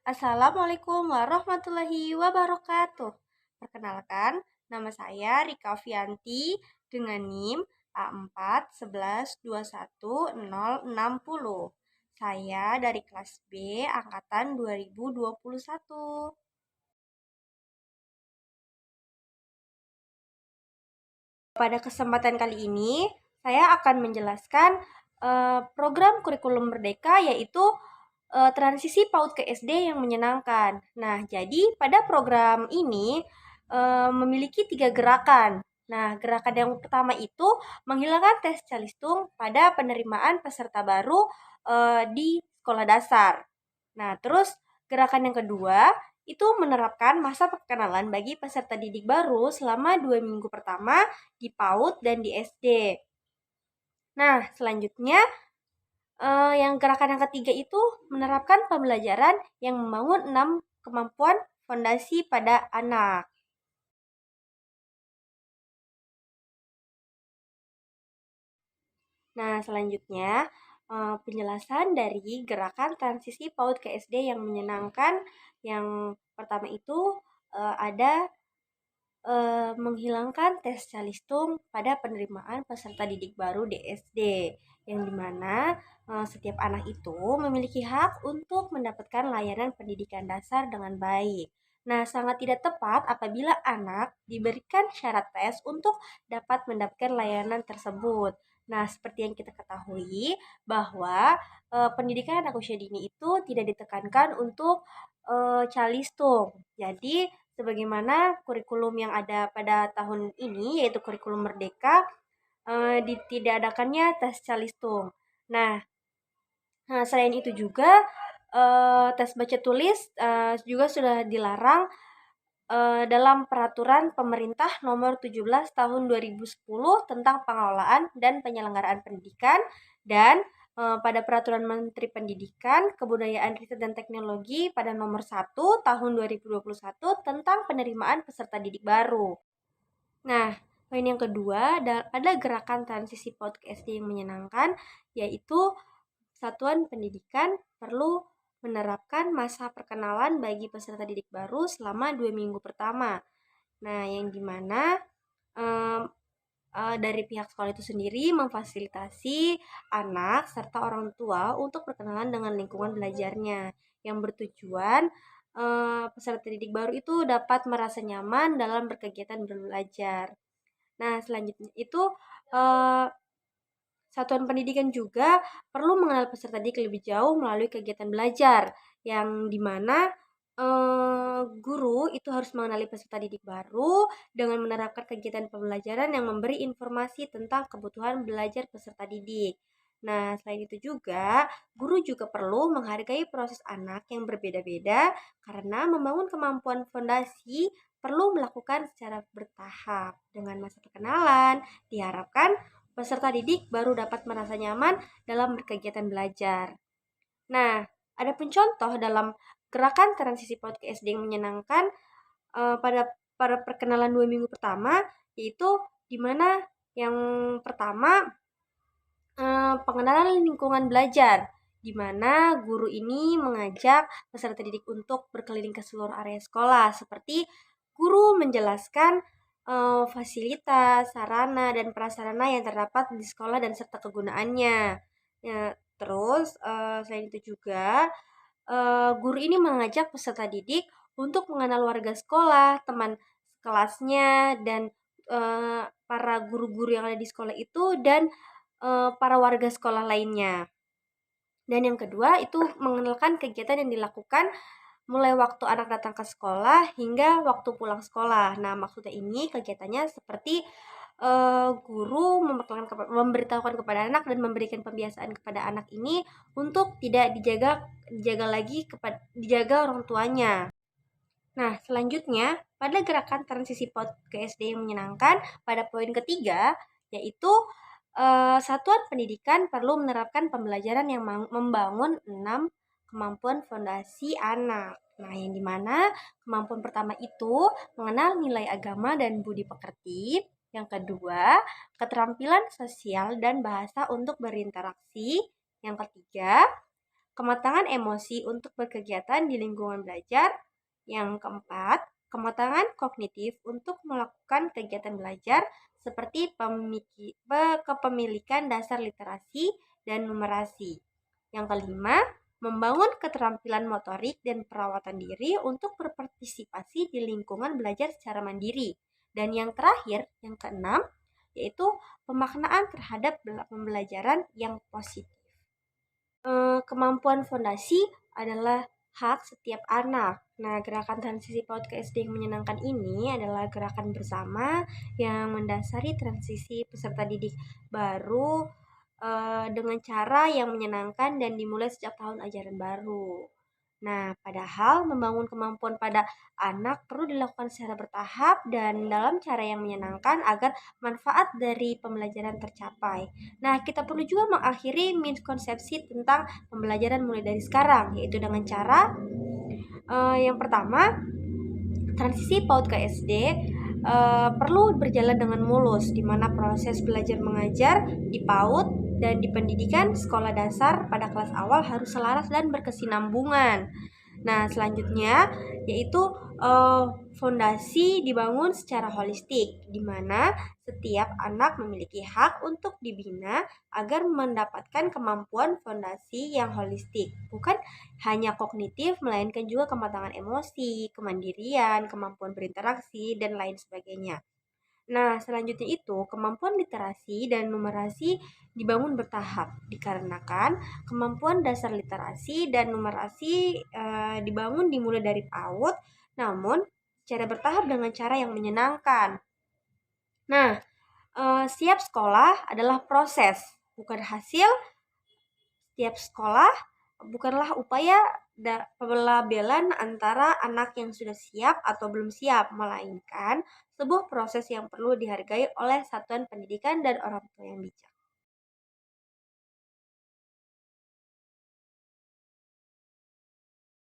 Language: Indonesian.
Assalamualaikum warahmatullahi wabarakatuh. Perkenalkan, nama saya Rika Fianti dengan NIM A411216060. Saya dari kelas B angkatan 2021. Pada kesempatan kali ini, saya akan menjelaskan program kurikulum Merdeka, yaitu transisi PAUD ke SD yang menyenangkan. Nah, jadi pada program ini memiliki 3 gerakan. Nah, gerakan yang pertama itu menghilangkan tes calistung pada penerimaan peserta baru di sekolah dasar. Nah, terus gerakan yang kedua itu menerapkan masa perkenalan bagi peserta didik baru selama 2 minggu pertama di PAUD dan di SD. Nah, selanjutnya yang gerakan yang ketiga itu menerapkan pembelajaran yang membangun 6 kemampuan fondasi pada anak. Nah, selanjutnya penjelasan dari gerakan transisi PAUD ke SD yang menyenangkan. Yang pertama itu ada menghilangkan tes calistung pada penerimaan peserta didik baru di SD, yang dimana setiap anak itu memiliki hak untuk mendapatkan layanan pendidikan dasar dengan baik. Nah, sangat tidak tepat apabila anak diberikan syarat tes untuk dapat mendapatkan layanan tersebut. Nah, seperti yang kita ketahui bahwa pendidikan anak usia dini itu tidak ditekankan untuk calistung. Jadi, sebagaimana kurikulum yang ada pada tahun ini, yaitu kurikulum Merdeka, ditiadakannya tes calistung. Nah, selain itu juga tes baca tulis juga sudah dilarang dalam peraturan pemerintah nomor 17 tahun 2010 tentang pengelolaan dan penyelenggaraan pendidikan, dan pada peraturan Menteri Pendidikan, Kebudayaan, Riset dan Teknologi pada nomor 1 tahun 2021 tentang penerimaan peserta didik baru. Nah, poin yang kedua ada gerakan transisi PAUD ke SD yang menyenangkan, yaitu satuan pendidikan perlu menerapkan masa perkenalan bagi peserta didik baru selama 2 minggu pertama. Nah, yang dimana dari pihak sekolah itu sendiri memfasilitasi anak serta orang tua untuk berkenalan dengan lingkungan belajarnya, yang bertujuan peserta didik baru itu dapat merasa nyaman dalam berkegiatan belajar. Nah, selanjutnya itu eh, satuan pendidikan juga perlu mengenal peserta didik lebih jauh melalui kegiatan belajar, yang dimana guru itu harus mengenali peserta didik baru dengan menerapkan kegiatan pembelajaran yang memberi informasi tentang kebutuhan belajar peserta didik. Nah, selain itu juga, guru juga perlu menghargai proses anak yang berbeda-beda, karena membangun kemampuan fondasi perlu melakukan secara bertahap. Dengan masa perkenalan, diharapkan peserta didik baru dapat merasa nyaman dalam berkegiatan belajar. Nah, ada pun contoh dalam gerakan transisi PAUD ke SD yang menyenangkan pada perkenalan 2 minggu pertama, yaitu di mana yang pertama pengenalan lingkungan belajar, di mana guru ini mengajak peserta didik untuk berkeliling ke seluruh area sekolah, seperti guru menjelaskan fasilitas, sarana, dan prasarana yang terdapat di sekolah dan serta kegunaannya. Ya, terus selain itu juga guru ini mengajak peserta didik untuk mengenal warga sekolah, teman kelasnya, dan para guru-guru yang ada di sekolah itu, dan para warga sekolah lainnya. Dan yang kedua itu mengenalkan kegiatan yang dilakukan mulai waktu anak datang ke sekolah hingga waktu pulang sekolah. Nah, maksudnya ini kegiatannya seperti guru memberitahukan kepada anak dan memberikan pembiasaan kepada anak ini untuk tidak dijaga lagi dijaga orang tuanya. Nah, selanjutnya pada gerakan transisi PAUD ke SD yang menyenangkan, pada poin ketiga, yaitu satuan pendidikan perlu menerapkan pembelajaran yang membangun 6 kemampuan fondasi anak. Nah, yang dimana kemampuan pertama itu mengenal nilai agama dan budi pekerti. Yang kedua, keterampilan sosial dan bahasa untuk berinteraksi. Yang ketiga, kematangan emosi untuk berkegiatan di lingkungan belajar. Yang keempat, kematangan kognitif untuk melakukan kegiatan belajar seperti kepemilikan dasar literasi dan numerasi. Yang kelima, membangun keterampilan motorik dan perawatan diri untuk berpartisipasi di lingkungan belajar secara mandiri. Dan yang terakhir, yang keenam, yaitu pemaknaan terhadap pembelajaran yang positif. Kemampuan fondasi adalah hak setiap anak. Nah, gerakan transisi PAUD ke SD yang menyenangkan ini adalah gerakan bersama yang mendasari transisi peserta didik baru dengan cara yang menyenangkan dan dimulai sejak tahun ajaran baru. Nah, padahal membangun kemampuan pada anak perlu dilakukan secara bertahap dan dalam cara yang menyenangkan agar manfaat dari pembelajaran tercapai. Nah, kita perlu juga mengakhiri miskonsepsi tentang pembelajaran mulai dari sekarang, yaitu dengan cara yang pertama, transisi PAUD ke SD perlu berjalan dengan mulus, di mana proses belajar mengajar di PAUD dan di pendidikan sekolah dasar pada kelas awal harus selaras dan berkesinambungan. Nah, selanjutnya yaitu fondasi dibangun secara holistik, di mana setiap anak memiliki hak untuk dibina agar mendapatkan kemampuan fondasi yang holistik, bukan hanya kognitif, melainkan juga kematangan emosi, kemandirian, kemampuan berinteraksi, dan lain sebagainya. Nah, selanjutnya itu kemampuan literasi dan numerasi dibangun bertahap dikarenakan kemampuan dasar literasi dan numerasi dibangun dimulai dari PAUD, namun secara bertahap dengan cara yang menyenangkan. Nah, setiap sekolah adalah proses, bukan hasil. Setiap sekolah bukanlah upaya pelabelan antara anak yang sudah siap atau belum siap, melainkan sebuah proses yang perlu dihargai oleh satuan pendidikan dan orang tua yang bijak.